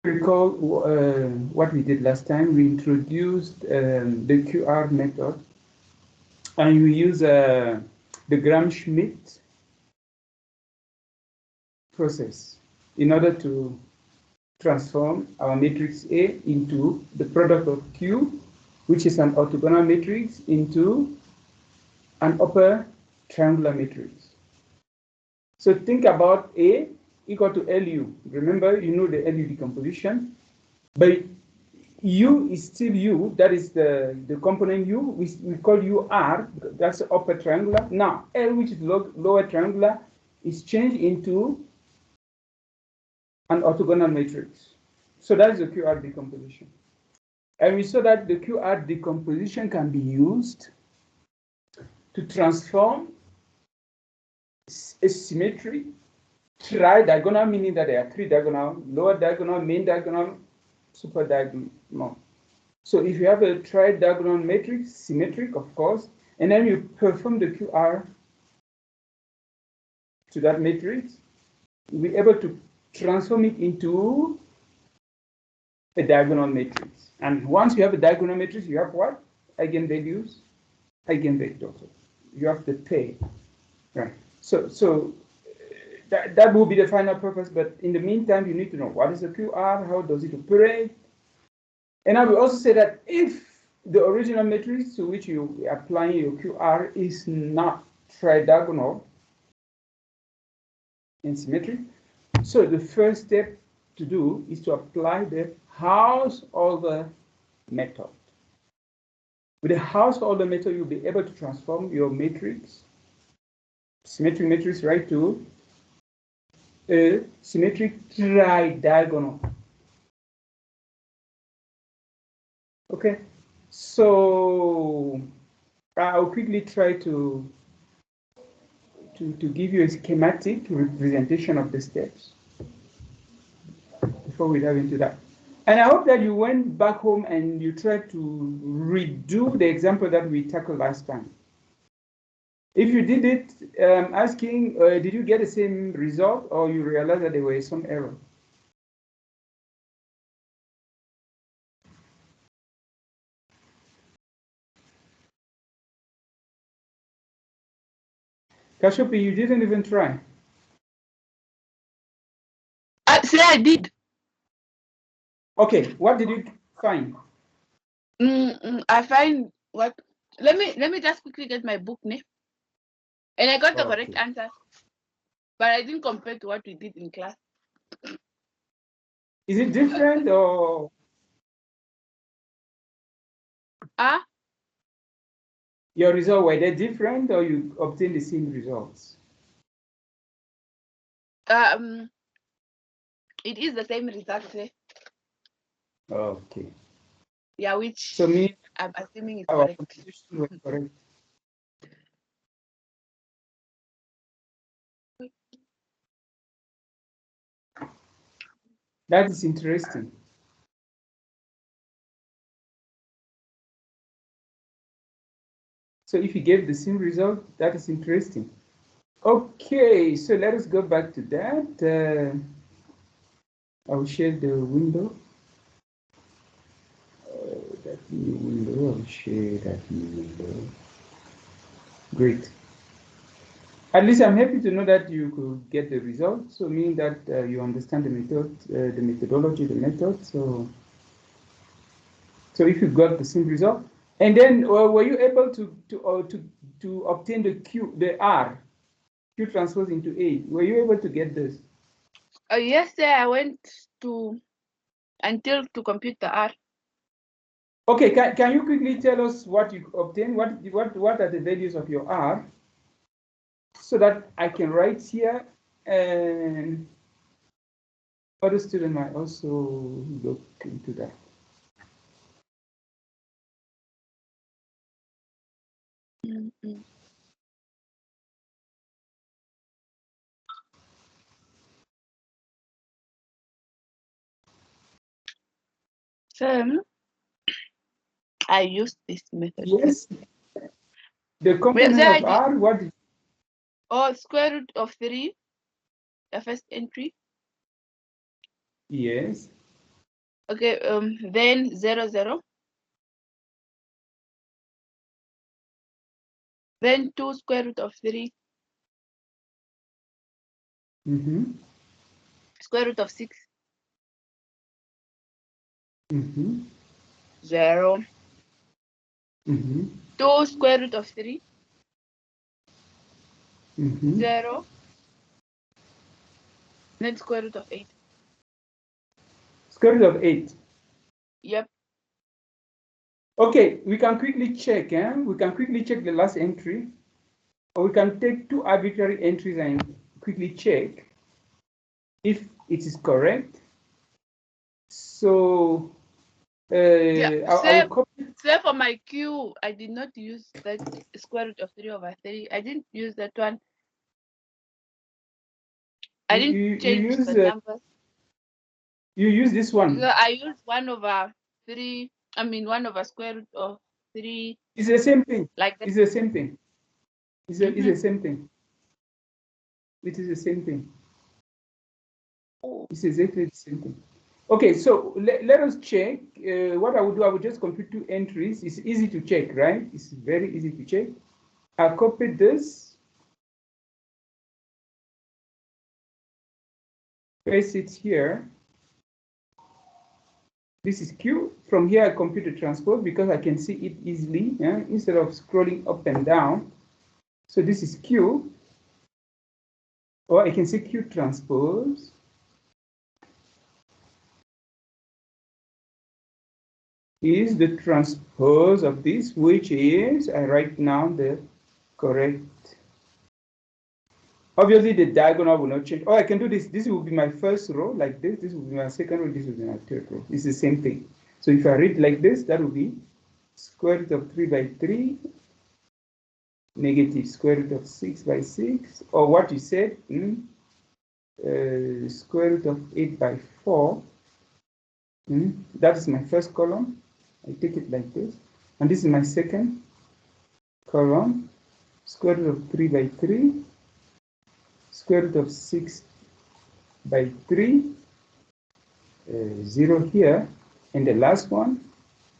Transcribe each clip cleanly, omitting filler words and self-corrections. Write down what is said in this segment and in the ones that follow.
recall what we did last time, we introduced the QR method, and we use the Gram-Schmidt process in order to transform our matrix A into the product of Q, which is an orthogonal matrix, into an upper triangular matrix. So think about A equal to LU. Remember, you know the LU decomposition, but U is still U, that is the component U, we call U R, that's the upper triangular. Now, L, which is lower triangular, is changed into an orthogonal matrix. So that is the QR decomposition. And we saw that the QR decomposition can be used to transform a symmetry, tri-diagonal, meaning that there are three diagonal, lower diagonal, main diagonal, super diagonal. So if you have a tri-diagonal matrix, symmetric, of course, and then you perform the QR to that matrix, you'll be able to transform it into a diagonal matrix. And once you have a diagonal matrix, you have what? Eigenvalues, eigenvectors. You have the pair, right? So that will be the final purpose, but in the meantime, you need to know what is the QR, how does it operate? And I will also say that if the original matrix to which you are applying your QR is not tridiagonal and symmetric, so the first step to do is to apply the Householder method. With the Householder method, you'll be able to transform your matrix, symmetric matrix, right, to a symmetric tridiagonal. Okay, so I'll quickly try to give you a schematic representation of the steps before we dive into that. And I hope that you went back home and you tried to redo the example that we tackled last time. If you did it, asking, did you get the same result, or you realized that there was some error? Kashopi, you didn't even try. Say I did. Okay, what did you find? I find what. Let me just quickly get my book name. And I got the correct answer, but I didn't compare to what we did in class. Is it different or? Your results, were they different or you obtained the same results? It is the same result. Okay. Yeah, which so me, I'm assuming is our correct. were correct. That is interesting. So if you gave the same result, that is interesting. Okay, so let us go back to that. I'll share the window. That new window, I'll share that new window. Great. At least I'm happy to know that you could get the result. So meaning that you understand the method, the methodology, the method. So if you got the same result, and then were you able to obtain the R, Q transpose into A? Were you able to get this? Yes, sir. I went to compute the R. Okay, can you quickly tell us what you obtained? What are the values of your R, so that I can write here, and other students might also look into that. So I used this method. Yes. The component of R, what? Square root of 3, the first entry. Yes. Okay, then 0, 0. Then 2 square root of 3. Square root of 6. 0. 2 square root of 3. 0. Then square root of 8. Square root of 8. Yep. Okay, we can quickly check. We can quickly check the last entry. Or we can take two arbitrary entries and quickly check if it is correct. So, Yeah. I will copy. Say for my Q, I did not use that square root of 3 over 3. I didn't use that one. I didn't change the numbers. You use this one. So I used 1 over 3. I mean 1 over square root of 3. It's the same thing. Like that. It's the same thing. It's the same thing. It is the same thing. Oh. It's exactly the same thing. Okay, so let us check. What I would do, I would just compute two entries. It's easy to check, right? It's very easy to check. I'll copy this, paste it here. This is Q. From here, I compute the transpose because I can see it easily instead of scrolling up and down. So this is Q, or I can say Q transpose. Is the transpose of this, which is, I write now the correct. Obviously, the diagonal will not change. Oh, I can do this. This will be my first row, like this. This will be my second row. This will be my third row. It's the same thing. So if I read like this, that will be square root of 3 by 3 negative square root of 6 by 6, or what you said, square root of 8 by 4. That is my first column. I take it like this. And this is my second column, square root of 3 by 3, square root of 6 by 3, 0 here. And the last one,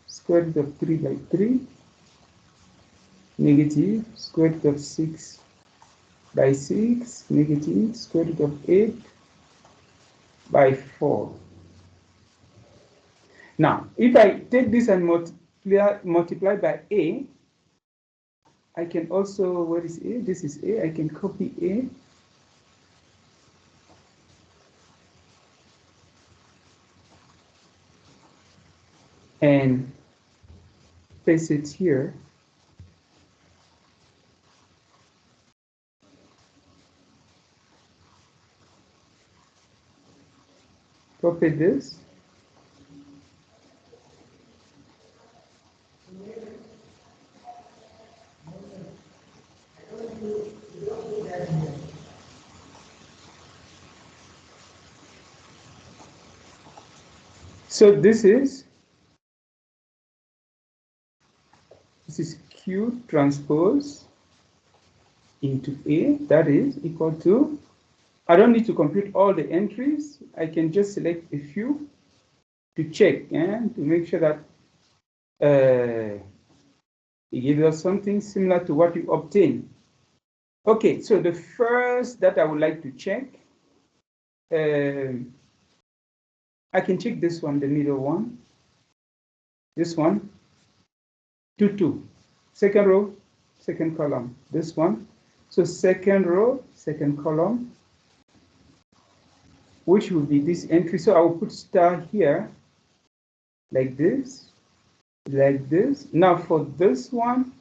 square root of 3 by 3, negative square root of 6 by 6, negative square root of 8 by 4. Now, if I take this and multiply by A, I can also, where is A? This is A. I can copy A. And paste it here. Copy this. So this is Q transpose into A, that is equal to, I don't need to compute all the entries. I can just select a few to check and to make sure that it gives us something similar to what you obtain. Okay, so the first that I would like to check, I can check this one, the middle one. This one, 2, 2. Second row, second column. This one. So second row, second column, which will be this entry. So I will put star here, like this, like this. Now for this one,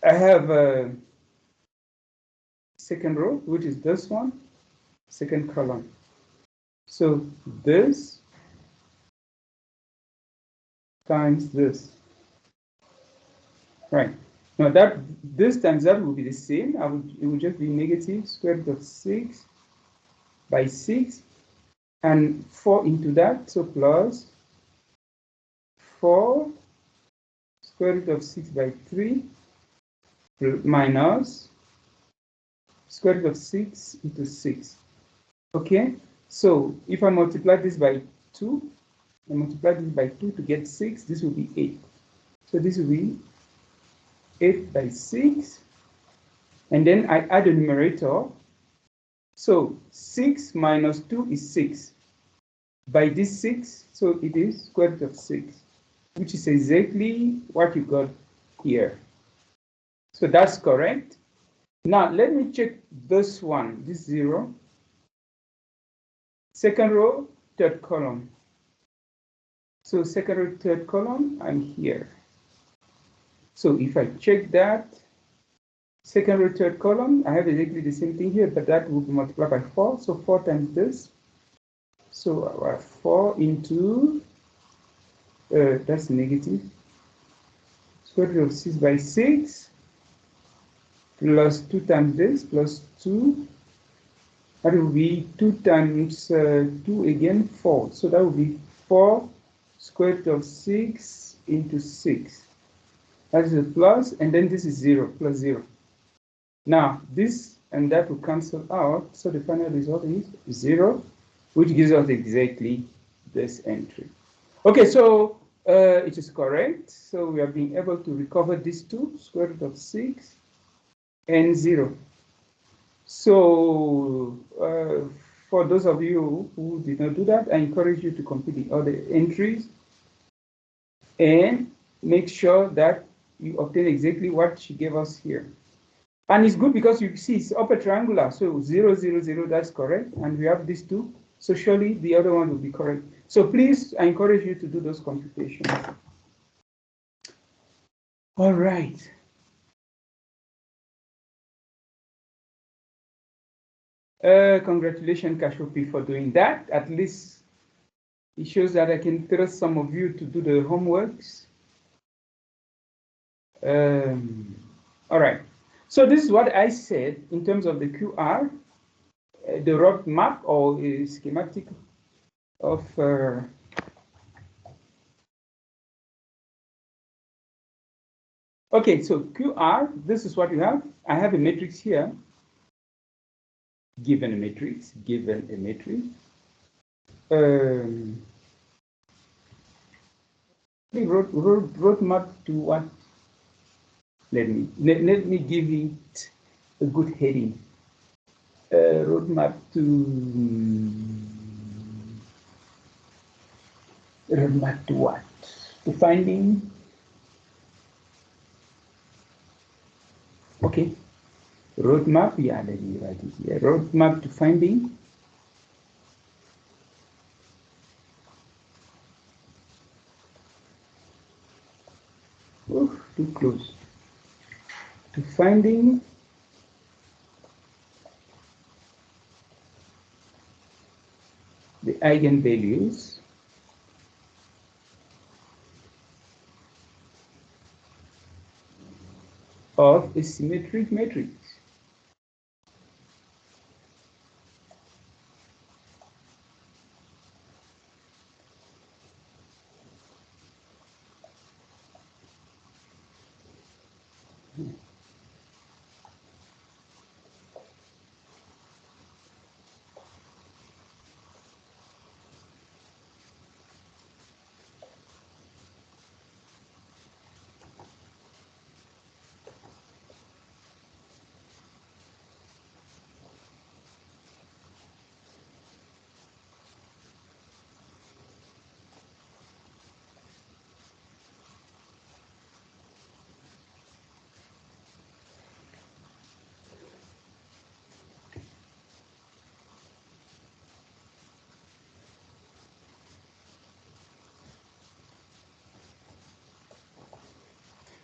I have a second row, which is this one, second column. So this times this. Right. Now that this times that will be the same. It will just be negative square root of 6 by 6 and 4 into that. So plus 4 square root of 6 by 3 minus square root of 6 into 6. Okay. So if I multiply this by 2. I multiply this by 2 to get 6. This will be 8. So this will be 8 by 6. And then I add a numerator. So 6 minus 2 is 6. By this 6, so it is square root of 6, which is exactly what you got here. So that's correct. Now let me check this one, this 0. Second row, third column. So second row, third column, I'm here. So if I check that, second row, third column, I have exactly the same thing here, but that will be multiplied by 4. So 4 times this. So 4 into, that's negative, square root of 6 by 6, plus 2 times this, plus 2. That will be 2 times 2 again, 4. So that will be 4 square root of 6 into 6. That is a plus, and then this is 0, plus 0. Now, this and that will cancel out, so the final result is 0, which gives us exactly this entry. Okay, so it is correct. So we have been able to recover these two, square root of 6 and 0. So for those of you who did not do that, I encourage you to complete the other entries and make sure that you obtain exactly what she gave us here. And it's good because you see it's upper triangular, so 0, 0, 0, that's correct. And we have these two, so surely the other one will be correct. So please, I encourage you to do those computations. All right. Congratulations, Kashopi, for doing that. At least it shows that I can trust some of you to do the homeworks. All right. So this is what I said in terms of the QR, the rough map or a schematic of okay, so QR, this is what you have. I have a matrix here. Given a matrix, roadmap to what? Let me give it a good heading. Roadmap to what? To finding. Okay. Roadmap, yeah, let me write it here. Roadmap to finding. Oh, too close. To finding the eigenvalues of a symmetric matrix.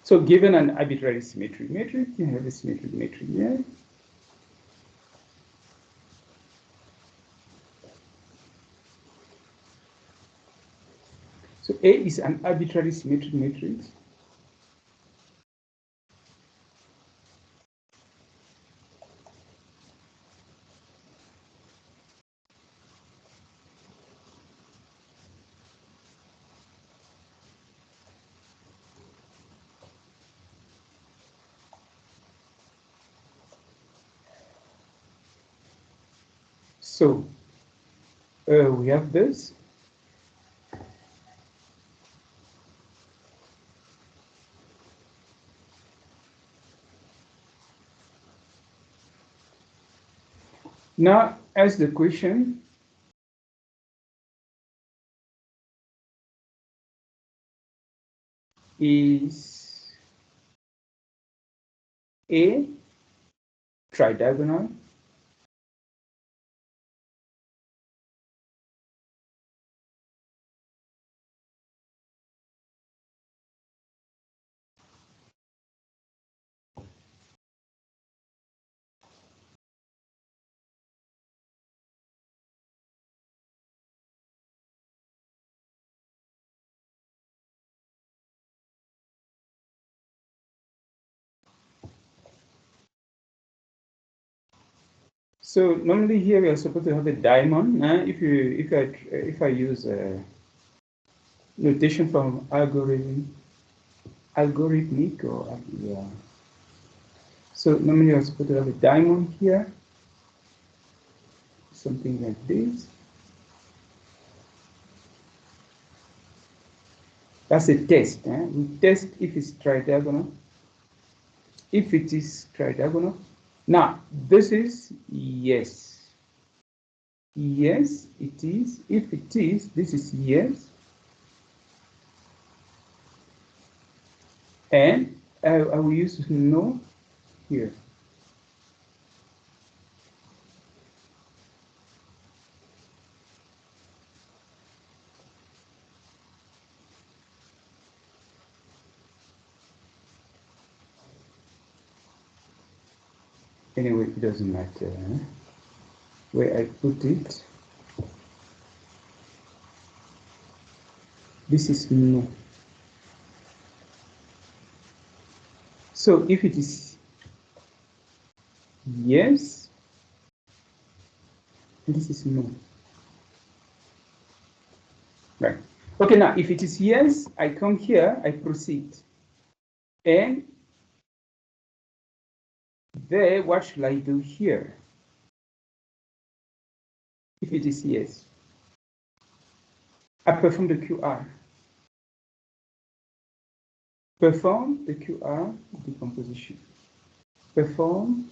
So given an arbitrary symmetric matrix, you have a symmetric matrix here. So A is an arbitrary symmetric matrix. So we have this. Now, ask the question, is A tridiagonal? So normally here we are supposed to have a diamond. If I use a notation from algorithmic or yeah. So normally you're supposed to have a diamond here, something like this. That's a test. We test if it's tridiagonal. If it is tridiagonal. Now, this is yes. Yes, it is. If it is, this is yes. And I will use no here. Anyway, it doesn't matter where I put it. This is no. So if it is yes, this is no. Right. Okay, now if it is yes, I come here, I proceed. And there, what shall I do here? If it is yes, I perform the QR. Perform the QR decomposition. Perform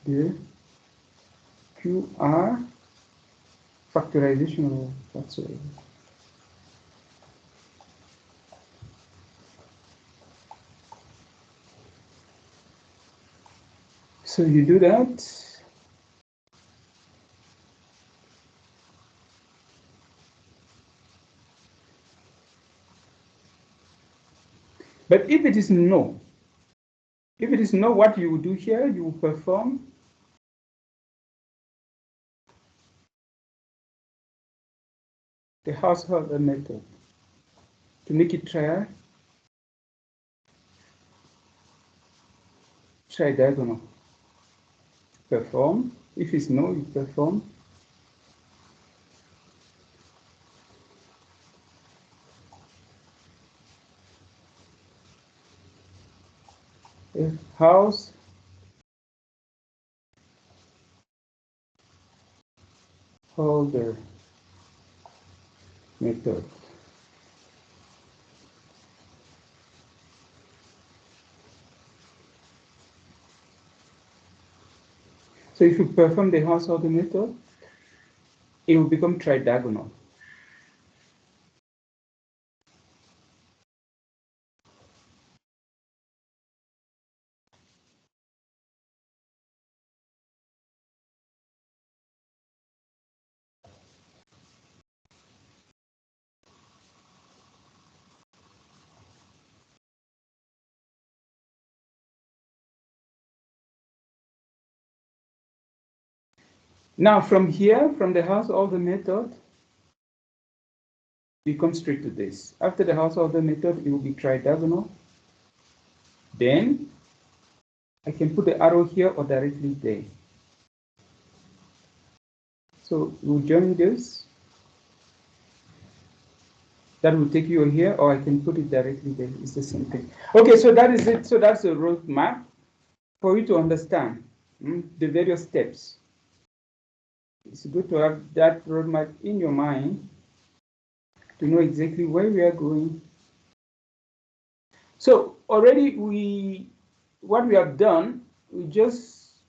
the QR factorization or whatsoever. So you do that. But if it is no, what you will do here, you will perform the householder method to make it tridiagonal. Perform. If it's no, you perform a householder method. So if you perform the householder method, it will become tridiagonal. Now from here, from the householder method, we come straight to this. After the householder method, it will be tridiagonal. Then I can put the arrow here or directly there. So we'll join this. That will take you here, or I can put it directly there. It's the same thing. Okay, so that is it. So that's the roadmap for you to understand the various steps. It's good to have that roadmap in your mind to know exactly where we are going. So already we what we have done, we just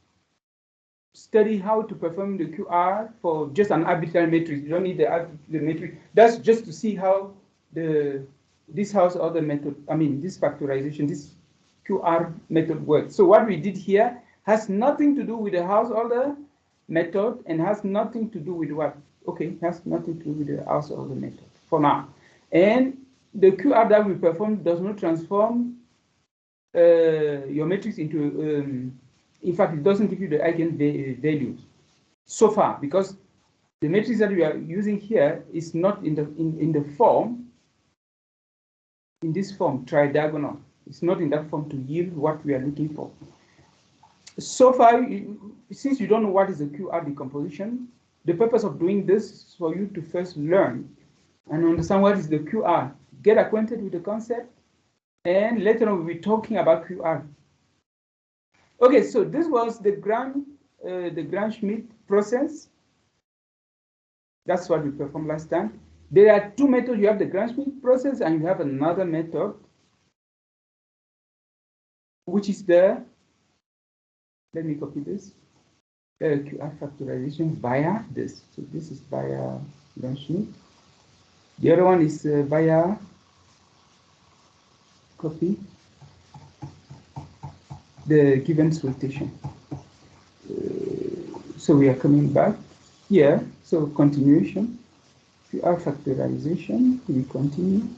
study how to perform the QR for just an arbitrary matrix. You don't need the matrix. That's just to see how this house order method, this factorization, this QR method works. So what we did here has nothing to do with the house order method and has nothing to do with what? Okay, has nothing to do with the house order method for now. And the QR that we perform does not transform your matrix into, in fact, it doesn't give you the eigenvalues so far, because the matrix that we are using here is not in the form, in this form, tridiagonal. It's not in that form to yield what we are looking for. So far, since you don't know what is the QR decomposition, the purpose of doing this is for you to first learn and understand what is the QR, get acquainted with the concept, and later on we'll be talking about QR. Okay, so this was the Gram-Schmidt process. That's what we performed last time. There are two methods. You have the Gram-Schmidt process and you have another method, which is the, let me copy this, QR factorization via this. So this is via Gram-Schmidt. The other one is via copy the Givens rotation. So we are coming back here. So continuation, QR factorization, we continue.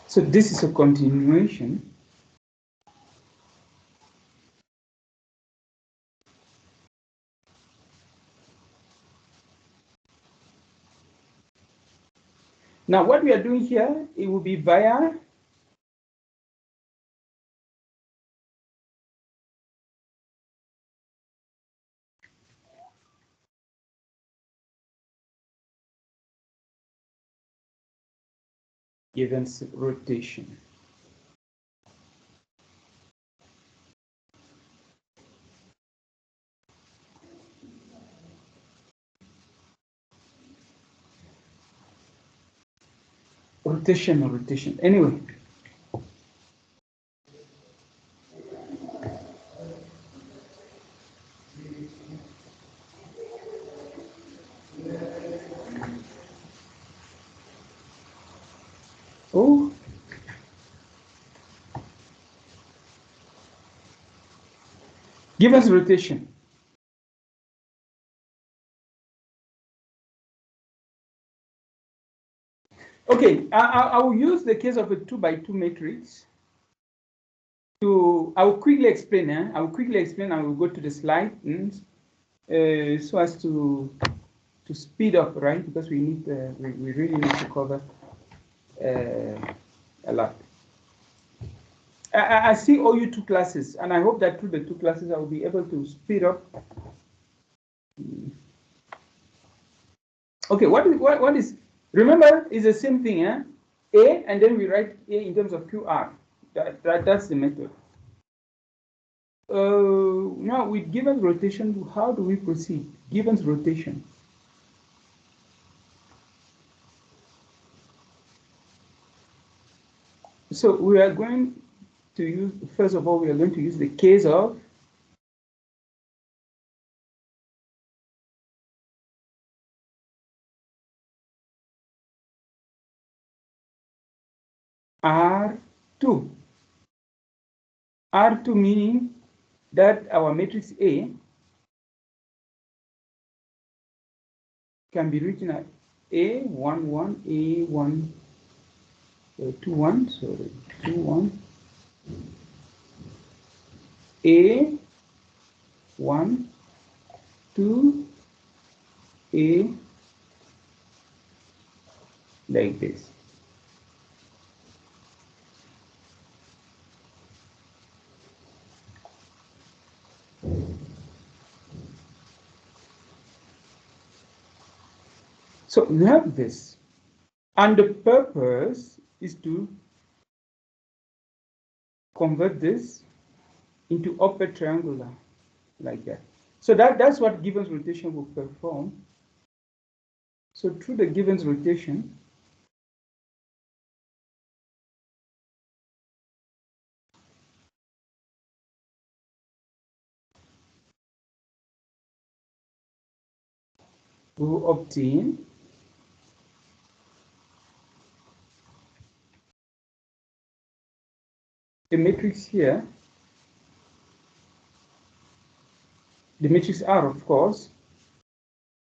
So this is a continuation. Now what we are doing here, it will be via Givens rotation. Rotation. Anyway. Oh. Givens rotation. Okay, I will use the case of a 2x2 matrix. I will quickly explain. I will quickly explain. I will go to the slide so as to speed up, right? Because we need we really need to cover a lot. I see all you two classes, and I hope that through the two classes I will be able to speed up. Okay, what is? Remember, it's the same thing, eh? A, and then we write A in terms of QR. That's the method. Now with Givens rotation, how do we proceed? Givens rotation. So we are going to use, first of all, we are going to use the case of R2. R2 meaning that our matrix A can be written as A11, A1, 21, sorry, 21, A1, 2, A, like this. So we have this, and the purpose is to convert this into upper triangular, like that. So that's what Givens rotation will perform. So through the Givens rotation, we will obtain a matrix here. The matrix R, of course.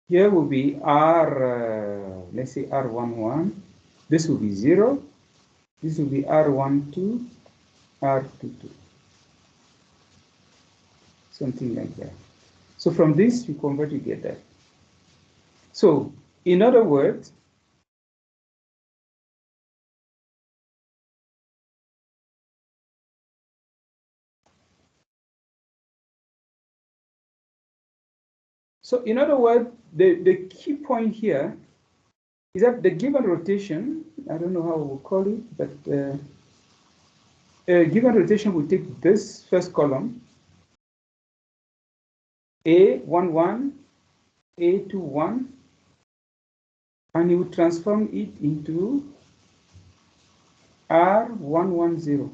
Here will be R, let's say R11. This will be 0. This will be R12, R22. Something like that. So from this, you convert, you get that. So, in other words, the key point here is that the given rotation, I don't know how we'll call it, but given rotation will take this first column, A11, A21, and you transform it into R110.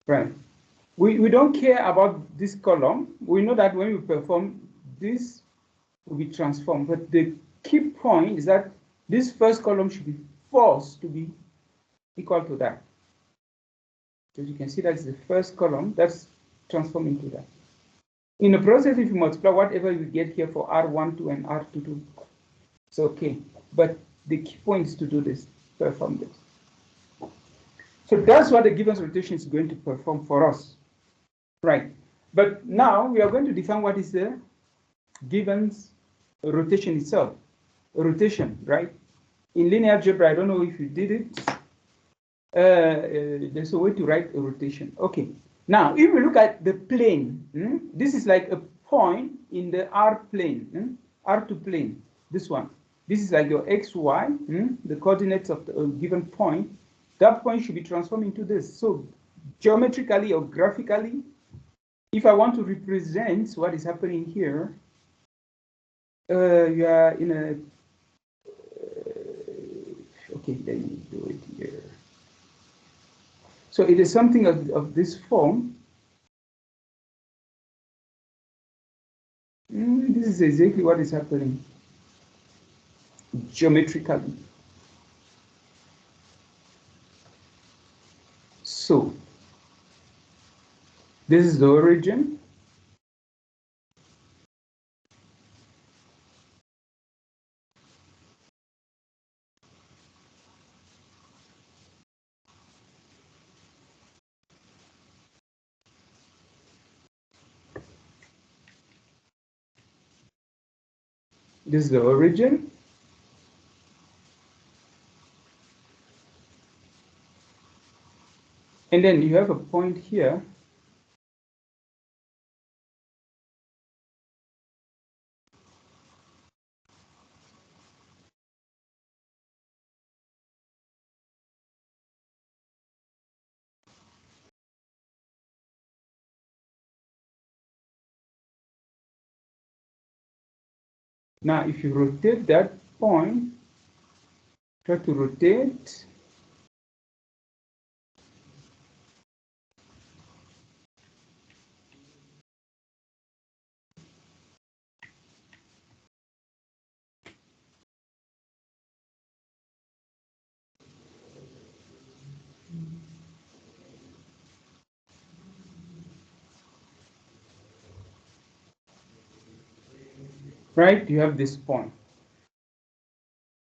Right. We don't care about this column. We know that when we perform, this will be transformed. But the key point is that this first column should be forced to be equal to that. So you can see that's the first column that's transformed into that. In the process, if you multiply whatever you get here for R12 and R22, it's okay. But the key point is to do this, perform this. So that's what the given rotation is going to perform for us. Right. But now we are going to define what is the given rotation itself. Rotation, right? In linear algebra, I don't know if you did it. There's a way to write a rotation. Okay. Now, if we look at the plane, this is like a point in the R plane, R2 plane, this one. This is like your x, y, the coordinates of the given point. That point should be transformed into this. So geometrically or graphically, if I want to represent what is happening here, you are in a, okay, let me do it here. So it is something of this form. This is exactly what is happening geometrically. So this is the origin. This is the origin. And then you have a point here. Now, if you rotate that point, try to rotate. Right, you have this point.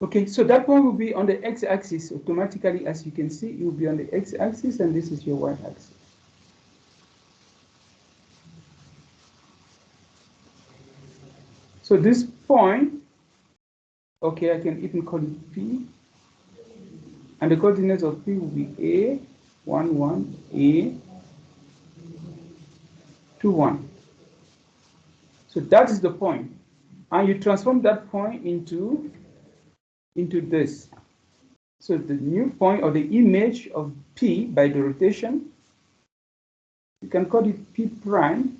Okay, so that point will be on the x-axis automatically. As you can see, it will be on the x-axis, and this is your y-axis. So this point, okay, I can even call it P, and the coordinates of P will be A, 1, 1, A, 2, 1. So that is the point. And you transform that point into this. So the new point or the image of P by the rotation, you can call it P prime,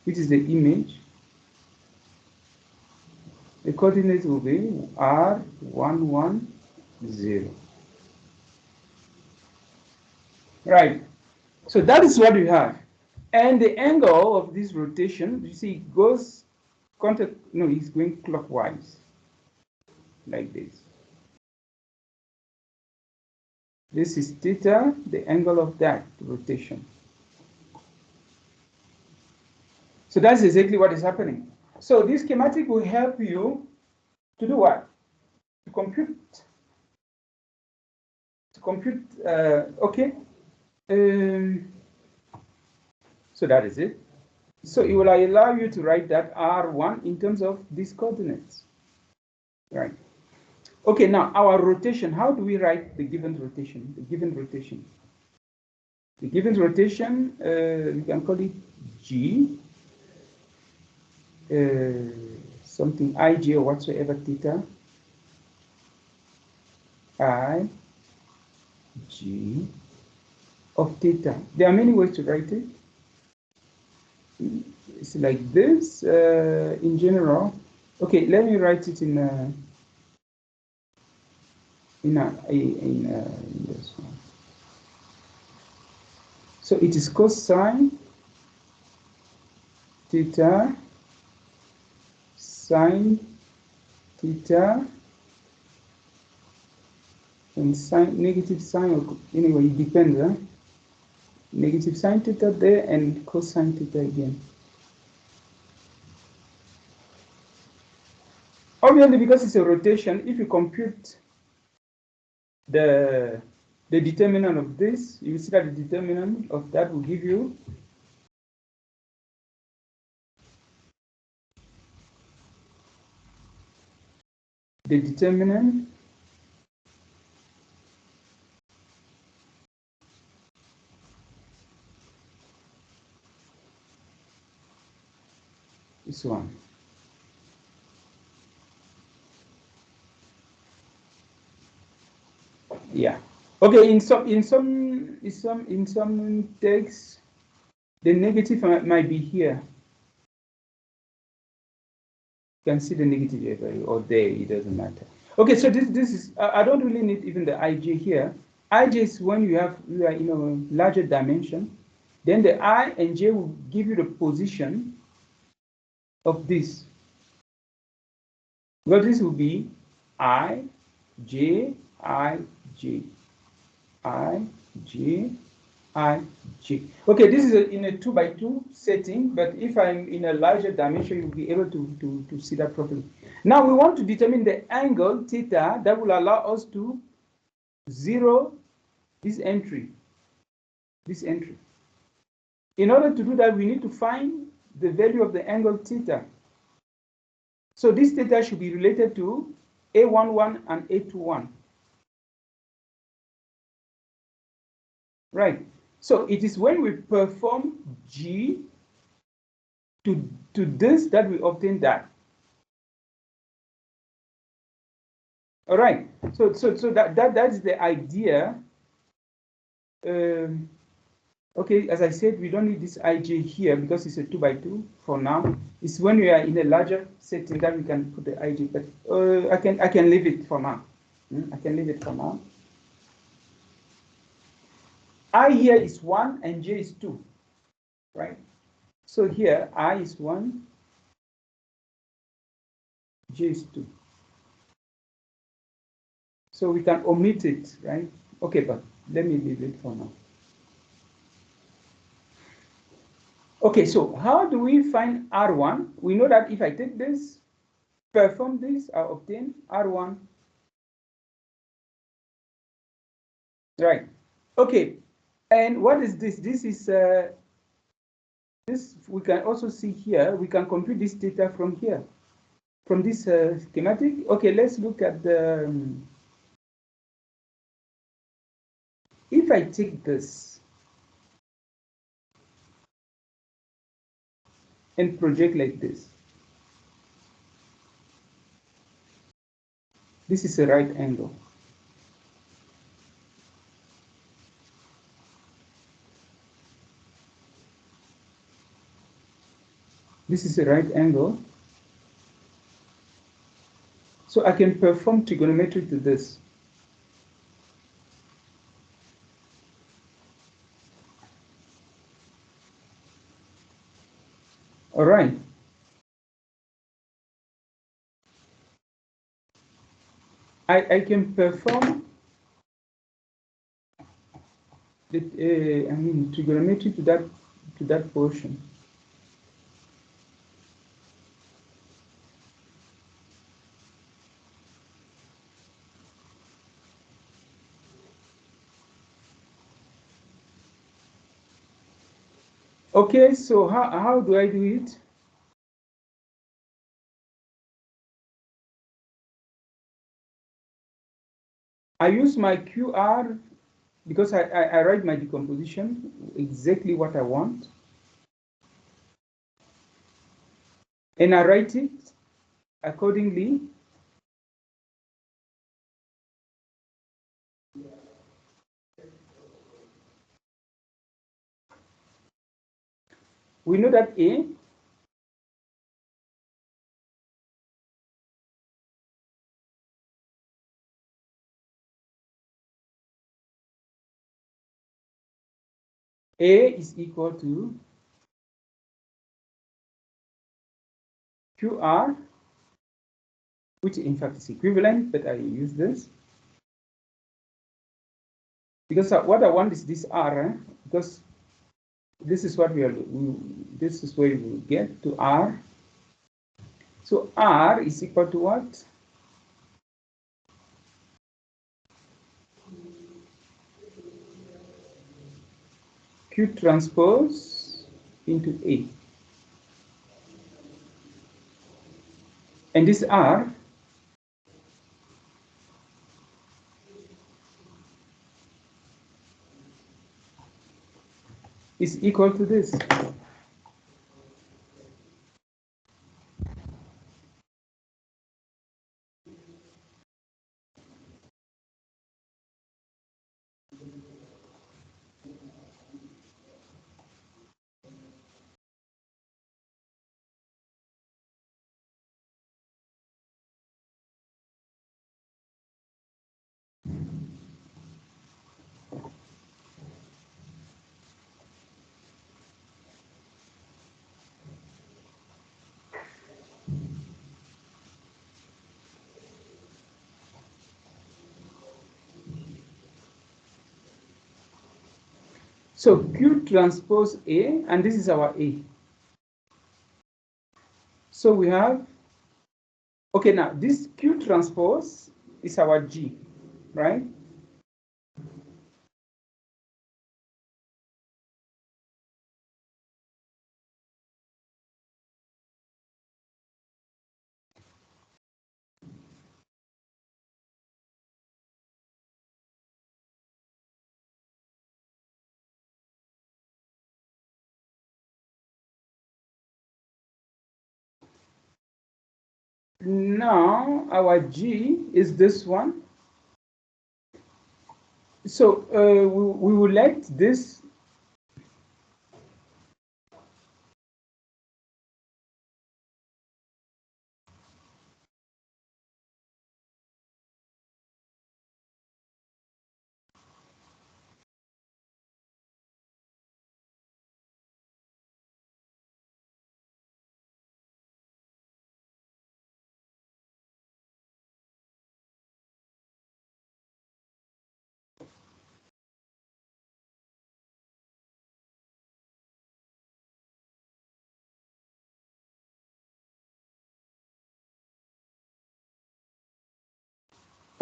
which is the image. The coordinates will be R110. Right. So that is what we have. And the angle of this rotation, you see, it goes it's going clockwise, like this. This is theta, the angle of that rotation. So that's exactly what is happening. So this schematic will help you to do what? To compute. Okay. So that is it. So it will allow you to write that R1 in terms of these coordinates. Right. Okay, now our rotation, how do we write the given rotation? The given rotation. The given rotation, we can call it G, something ij or whatsoever theta, I, G of theta. There are many ways to write it. It's like this in general. Okay, let me write it in this one. So it is cosine theta sine theta and sine negative sine, anyway, it depends, huh? Negative sine theta there and cosine theta again. Obviously, because it's a rotation, if you compute the determinant of this, you see that the determinant of that will give you the determinant is 1. Yeah. Okay. In some texts, the negative might be here. You can see the negative here or there. It doesn't matter. Okay. So this is. I don't really need even the ij here. Ij is when you are in a larger dimension. Then the I and j will give you the position of this. Well, this will be I, J, I, J, I, J, I, J. Okay, this is in a 2x2 setting, but if I'm in a larger dimension, you'll be able to see that properly. Now we want to determine the angle theta that will allow us to zero this entry. In order to do that, we need to find the value of the angle theta. So this theta should be related to A11 and A21. Right. So it is when we perform G to this that we obtain that. All right. So that is the idea. Okay, as I said, we don't need this ij here because it's a 2x2 for now. It's when we are in a larger setting that we can put the ij, but I can leave it for now. I can leave it for now. I here is 1 and j is 2, right? So here I is 1, j is 2. So we can omit it, right? Okay, but let me leave it for now. Okay, so how do we find R1? We know that if I take this, perform this, I'll obtain R1. Right. Okay. And what is this? This is this we can also see here. We can compute this data from here, from this schematic. Okay, let's look at the. If I take this and project like this, this is a right angle. This is a right angle. So I can perform trigonometry to this. All right. I can perform the trigonometry to that portion. Okay, so how do I do it? I use my QR because I write my decomposition exactly what I want. And I write it accordingly. We know that A is equal to QR, which in fact is equivalent, but I use this. Because what I want is this R, because this is what this is where we will get to R. So R is equal to what? Q transpose into A. And this R is equal to this. So Q transpose A, and this is our A. So we have, okay, now this Q transpose is our G, right? Now our G is this one. So we will let this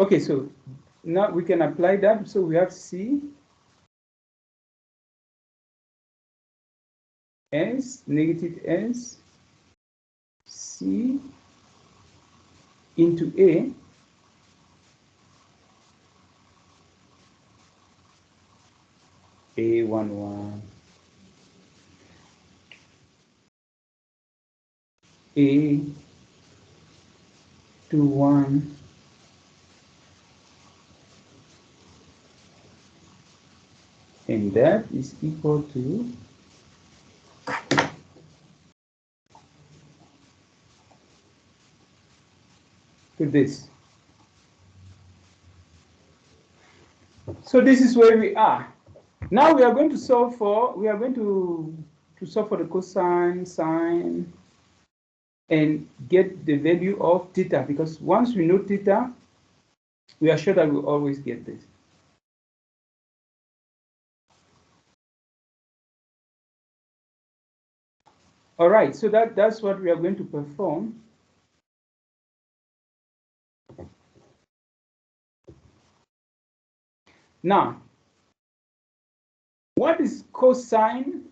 okay, so now we can apply that. So we have C S negative S C into A11 A21 and that is equal to this. So this is where we are. Now we are going to solve for, we are going to to solve for the cosine, sine, and get the value of theta, because once we know theta, we are sure that we'll always get this. All right, so that's what we are going to perform. Now, what is cosine?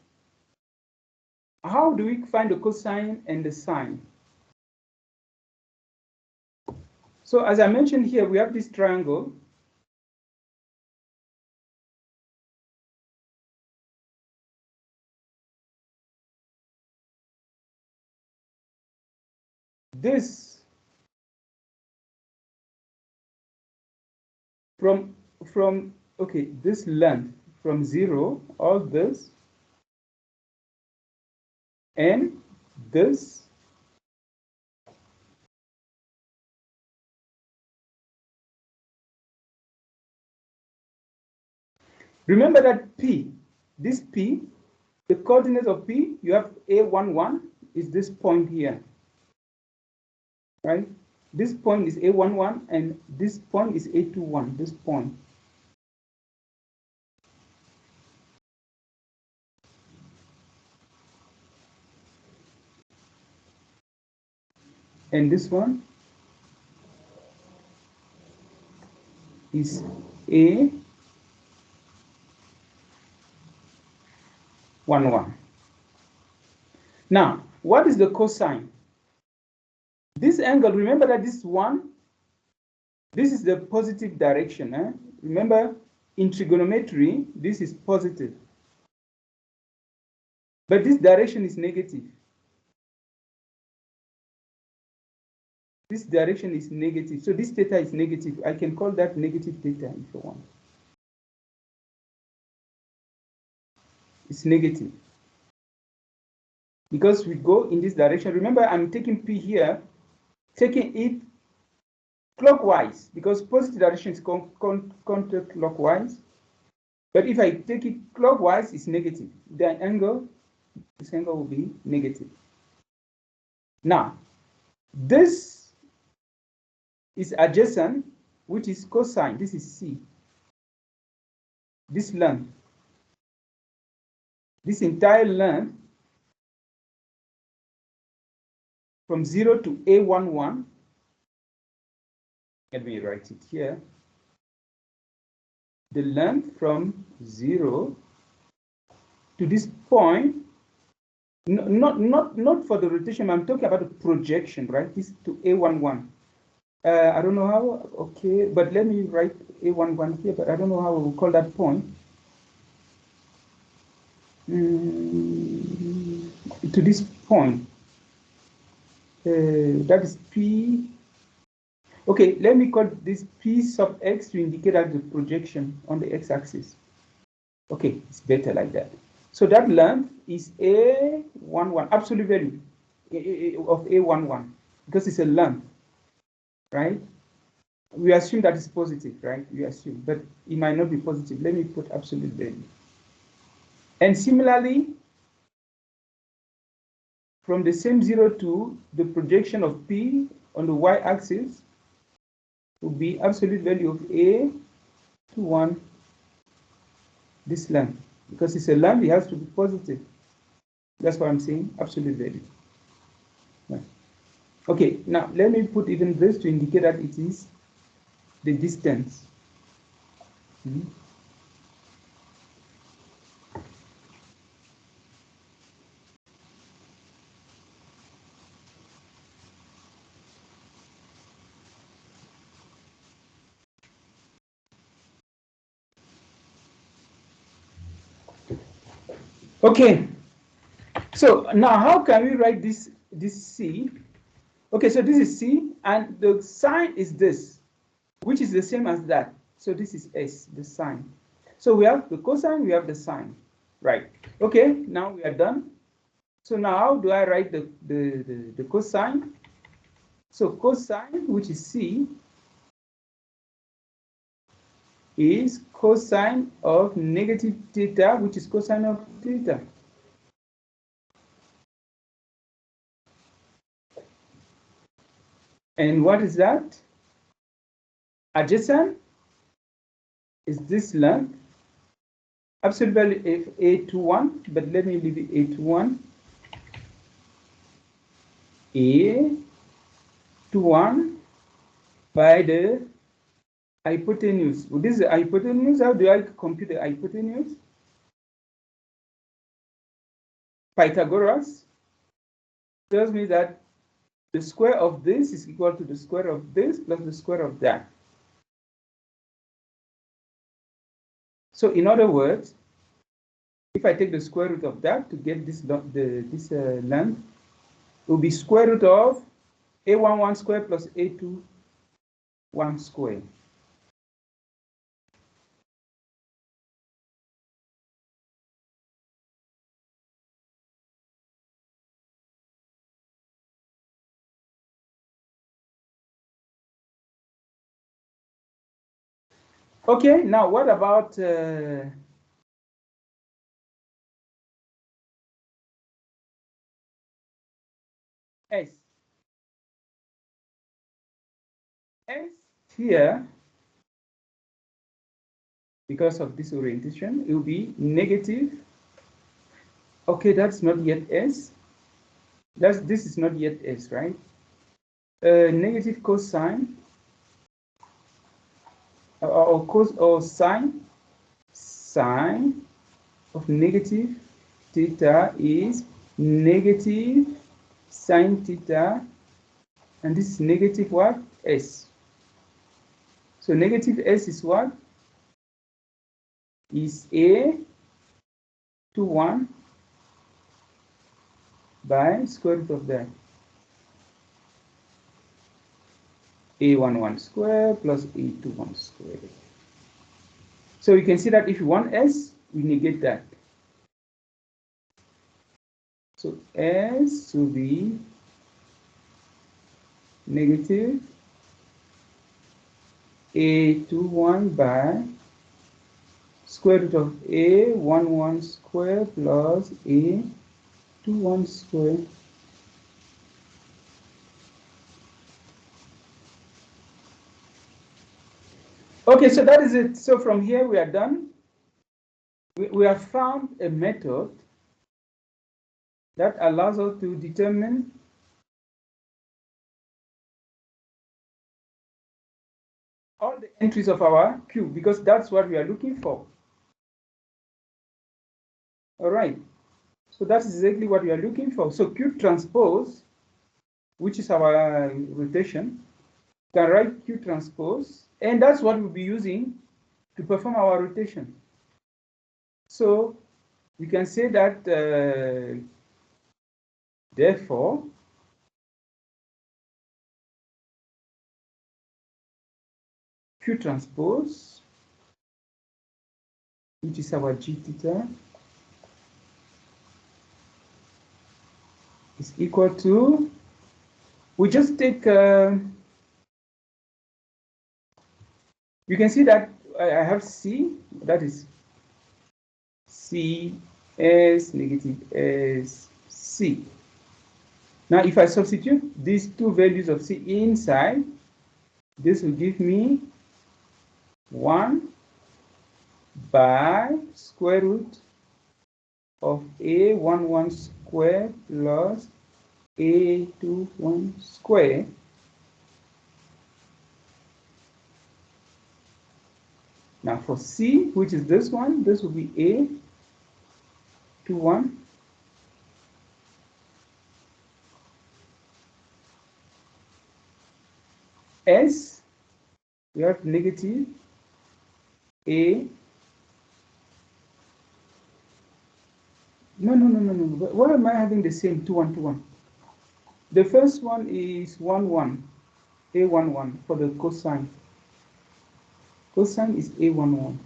How do we find the cosine and the sine? So as I mentioned here, we have this triangle. This from okay, this length from 0, all this, and this, remember that P, this P, the coordinates of P, you have A11 is this point here, right? This point is A11 and this point is A21, this point. And this one is A11. Now, what is the cosine? This angle, remember that this one, this is the positive direction. Eh? Remember, in trigonometry, this is positive. But this direction is negative. This direction is negative. So this theta is negative. I can call that negative theta if you want. It's negative. Because we go in this direction. Remember, I'm taking P here, taking it clockwise, because positive direction is counterclockwise. But if I take it clockwise, it's negative. The angle, this angle will be negative. Now, this is adjacent, which is cosine. This is C. This length, this entire length from 0 to A11, let me write it here. The length from 0 to this point, not for the rotation, I'm talking about the projection, right? This to A11. I don't know how, okay, but let me write A11 here, but I don't know how we'll call that point. To this point, that is P. Okay, let me call this P sub x to indicate that the projection on the x-axis. Okay, it's better like that. So that length is A11, absolute value of A11, because it's a length, right? We assume that it's positive, right? We assume, but it might not be positive. Let me put absolute value. And similarly, from the same 0 to the projection of P on the y-axis will be absolute value of A21, this length. Because it's a length, it has to be positive. That's why I'm saying absolute value. Right. Okay, now let me put even this to indicate that it is the distance. Okay, so now how can we write this C? Okay, so this is C, and the sine is this, which is the same as that. So this is S, the sine. So we have the cosine, we have the sine, right? Okay, now we are done. So now how do I write the cosine? So cosine, which is C, is cosine of negative theta, which is cosine of theta. And what is that? Adjacent is this length. Absolute value is A to 1, but let me leave it A to 1. A to 1 by the hypotenuse. Well, this is the hypotenuse. How do I compute the hypotenuse? Pythagoras tells me that the square of this is equal to the square of this plus the square of that. So in other words, if I take the square root of that to get this length, it will be square root of A11 square plus A21 square. Okay, now what about S? S here, because of this orientation, it will be negative. Okay, that's not yet S. This is not yet S, right? Negative cosine or cos or sine of negative theta is negative sine theta, and this is negative what? S. So negative S is what? Is A to 1 by square root of that. A11 square plus A21 square. So you can see that if you want S, we negate that. So S will be negative A21 by square root of A11 square plus A21 square. Okay, so that is it. So from here we are done. We have found a method that allows us to determine all the entries of our Q, because that's what we are looking for. All right, so that's exactly what we are looking for. So Q transpose, which is our rotation, can write Q transpose, and that's what we'll be using to perform our rotation. So we can say that therefore Q transpose, which is our G theta, is equal to, we just take, you can see that I have C, that is C S negative S C. Now if I substitute these two values of C inside, this will give me 1 by square root of A11 square plus A21 square. Now for C, which is this one, this will be A21 S, we have negative A. No. Why am I having the same 2 1 2 1? The first one is 1 1, A11 for the cosine. Cosine is A11.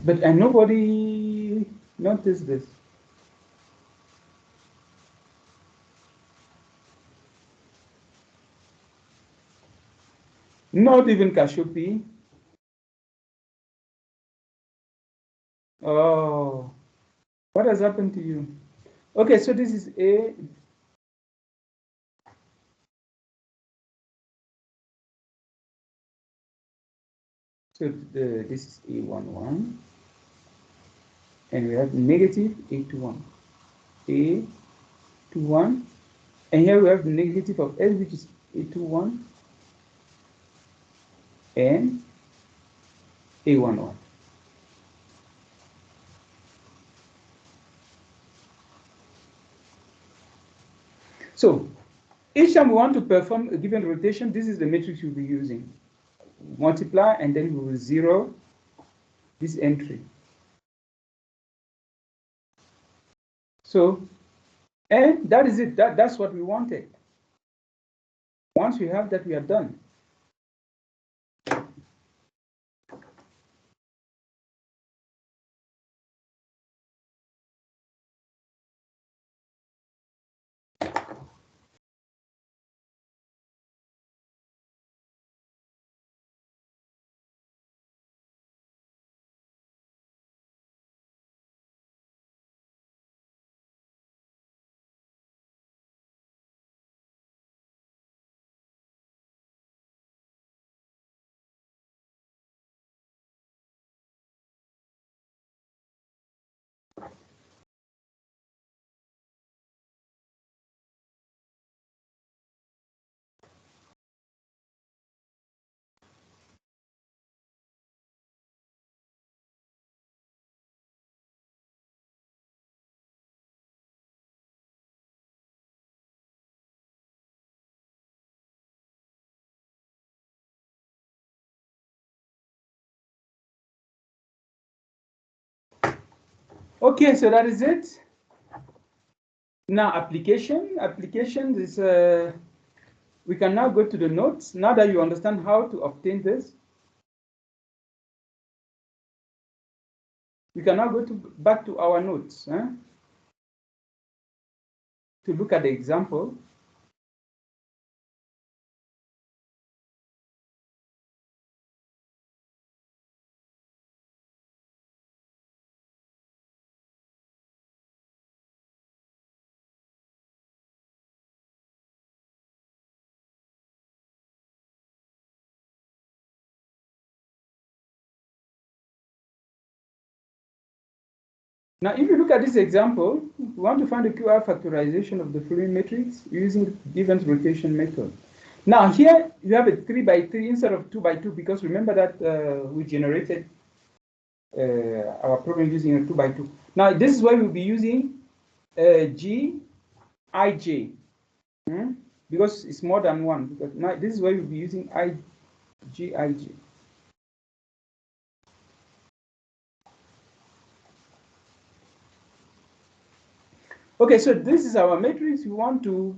But nobody noticed this. Not even Cassiope. Oh, what has happened to you? Okay, so this is A. So this is A11, and we have negative A21, A21, and here we have the negative of S, which is A21 and A11. So each time we want to perform a given rotation, this is the matrix we'll be using. Multiply, and then we will zero this entry. So, and that is it. That's what we wanted. Once we have that, we are done. Okay, so that is it. Now application is, we can now go to the notes. Now that you understand how to obtain this, we can now go back to our notes to look at the example. Now, if you look at this example, we want to find the QR factorization of the following matrix using the event rotation method. Now, here you have a 3 by 3 instead of 2 by 2, because remember that we generated our problem using a 2 by 2. Now, this is why we'll be using Gij, because it's more than one. Because now this is why we'll be using Gij. Okay, so this is our matrix. We want to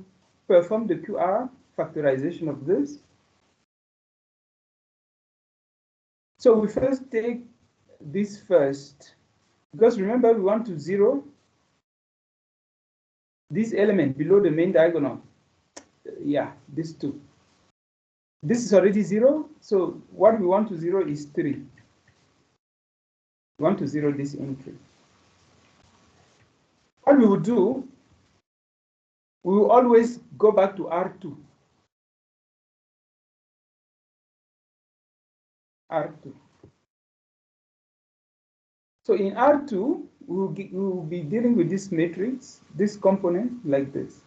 perform the QR factorization of this. So we first take this first, because remember we want to zero this element below the main diagonal. Yeah, this 2. This is already 0, so what we want to zero is 3. We want to zero this entry. What we will do, we will always go back to R2. R2. So in R2, we will be dealing with this matrix, this component like this.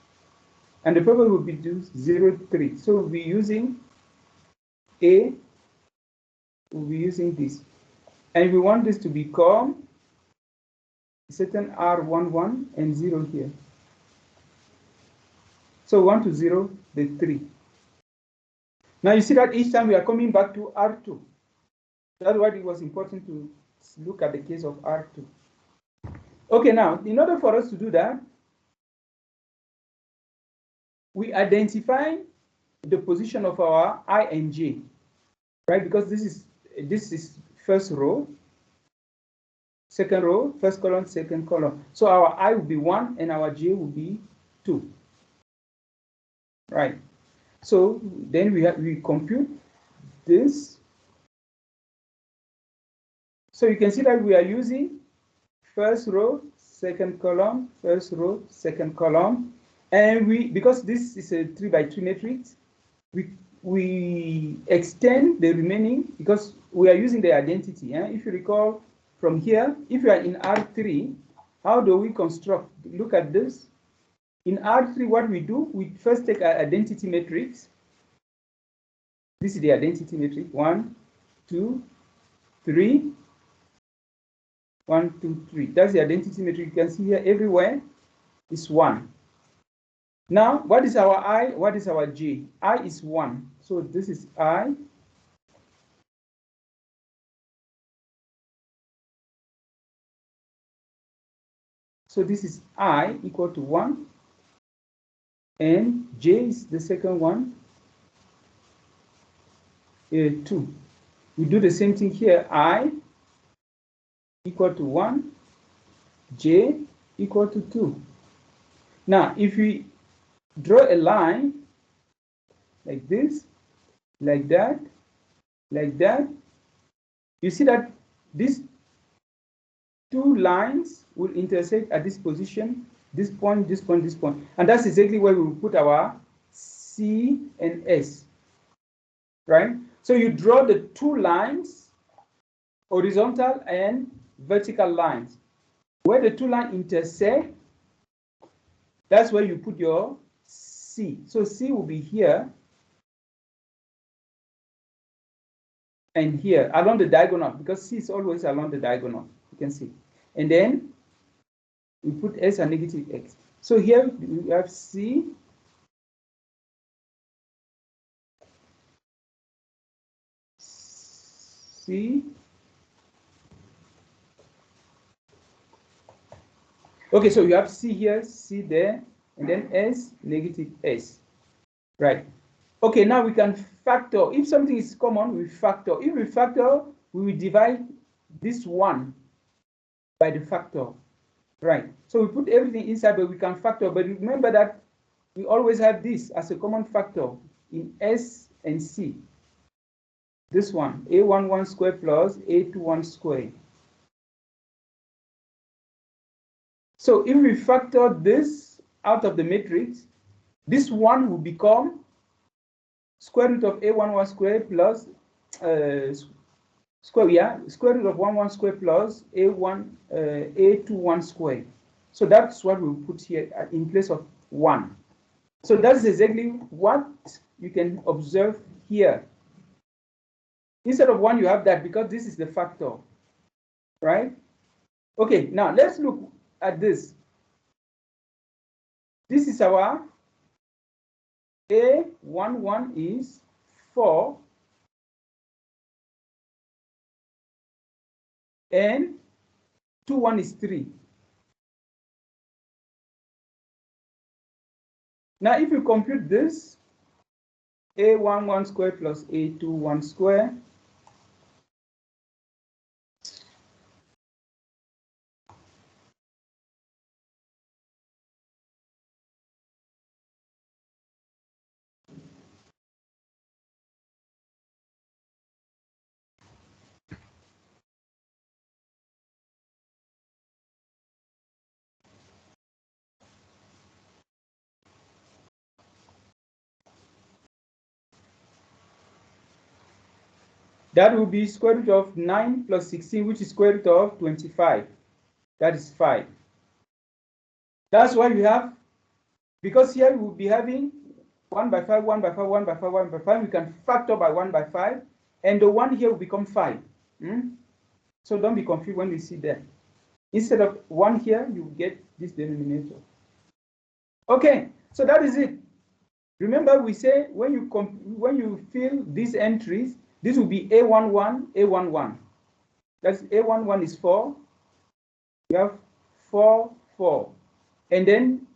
And the problem will be 0, 3. So we'll be using A, we'll be using this. And we want this to become certain R11 and 0 here. So we want to zero the 3. Now you see that each time we are coming back to R2. That's why it was important to look at the case of R2. Okay, now, in order for us to do that, we identify the position of our I and J, right? Because this is first row, second row, first column, second column. So our I will be 1 and our J will be 2, right? So then we compute this. So you can see that we are using first row, second column, first row, second column. And because this is a 3 by 2 matrix, we extend the remaining because we are using the identity. If you recall from here, if you are in R3, how do we construct? Look at this. In R3, what we do, we first take our identity matrix. This is the identity matrix. 1, 2, 3. 1, 2, 3. That's the identity matrix. You can see here everywhere is 1. Now, what is our I? What is our J? I is 1. So this is I. So this is I equal to 1. And J is the second one, 2. We do the same thing here. I equal to 1. J equal to 2. Now, if we draw a line like this, like that, like that, you see that these two lines will intersect at this position, this point, this point, this point. And that's exactly where we will put our C and S, right? So you draw the two lines, horizontal and vertical lines. Where the two lines intersect, that's where you put your C. So C will be here and here along the diagonal, because C is always along the diagonal. You can see. And then we put S and negative X. So here we have C. C. Okay, so you have C here, C there, and then S, negative S. Right. Okay, now we can factor. If something is common, we factor. If we factor, we will divide this 1 by the factor. Right. So we put everything inside, but we can factor. But remember that we always have this as a common factor in S and C. This one, A11 square plus A21 square. So if we factor this out of the matrix, this 1 will become square root of A11 square plus square root of 11 square plus A21 square. So that's what we'll put here in place of 1. So that's exactly what you can observe here. Instead of 1, you have that because this is the factor, right? Okay, now let's look at this. This is our A11 is 4 and 21 is 3. Now, if you compute this, A11 square plus A21 square, that will be square root of 9 plus 16, which is square root of 25. That is 5. That's why you have, because here we'll be having 1 by 5, 1 by 5, 1 by 5, 1 by 5. We can factor by 1 by 5, and the 1 here will become 5. So don't be confused when you see that. Instead of 1 here, you get this denominator. Okay, so that is it. Remember, we say when you fill these entries, this will be A11, A11. That's A11 is 4. You have 4, 4. And then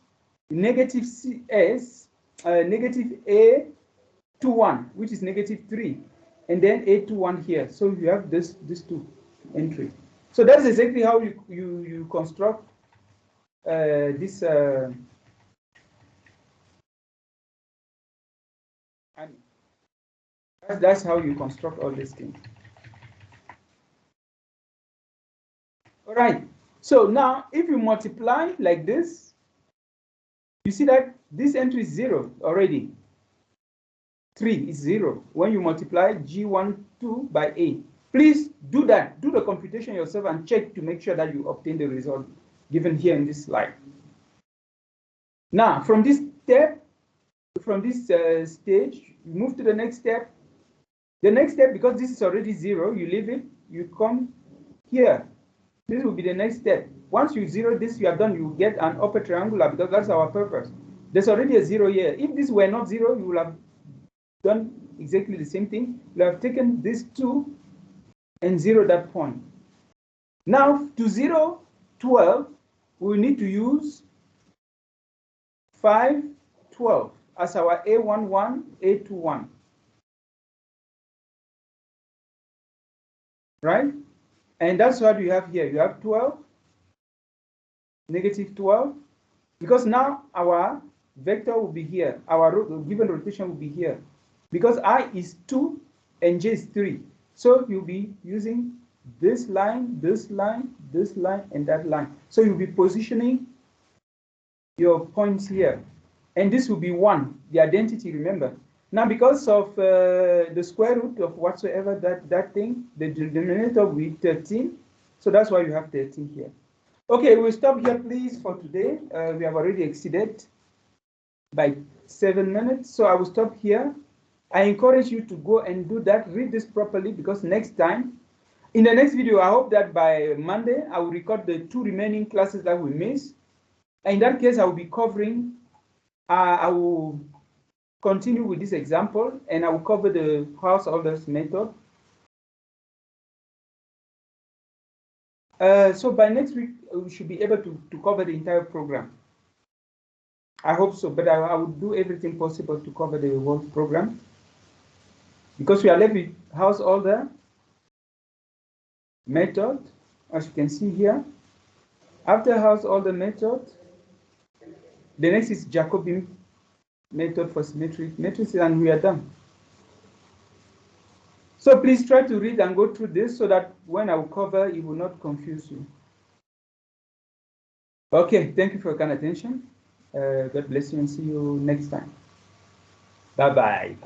negative CS, negative A21, which is negative 3. And then A21 here. So you have this two entry. So that's exactly how you construct this. And that's how you construct all these things. All right. So now, if you multiply like this, you see that this entry is 0 already. 3 is 0. When you multiply G12 by A, please do that. Do the computation yourself and check to make sure that you obtain the result given here in this slide. Now, from this step, from this stage, you move to the next step. The next step, because this is already 0, you leave it, you come here. This will be the next step. Once you zero this, you are done, you get an upper triangular because that's our purpose. There's already a 0 here. If this were not 0, you will have done exactly the same thing. You have taken this 2 and 0 that point. Now, to 0, 12, we need to use 5, 12 as our A11, A21. Right? And that's what you have here. You have 12, negative 12, because now our vector will be here. Our given rotation will be here. Because I is 2 and J is 3. So you'll be using this line, this line, this line, and that line. So you'll be positioning your points here. And this will be 1, the identity, remember. Now, because of the square root of whatsoever that thing, the denominator will be 13. So that's why you have 13 here. Okay, we'll stop here, please, for today. We have already exceeded by 7 minutes. So I will stop here. I encourage you to go and do that. Read this properly, because next time, in the next video, I hope that by Monday, I will record the 2 remaining classes that we missed. In that case, I will be covering, I will continue with this example, and I will cover the householders method. So by next week, we should be able to cover the entire program. I hope so, but I will do everything possible to cover the whole program, because we are left with householder method, as you can see here. After householder method, the next is Jacobi method for symmetric matrices, and we are done. So please try to read and go through this so that when I will cover, it will not confuse you. Okay, thank you for your kind attention. God bless you and see you next time. Bye-bye.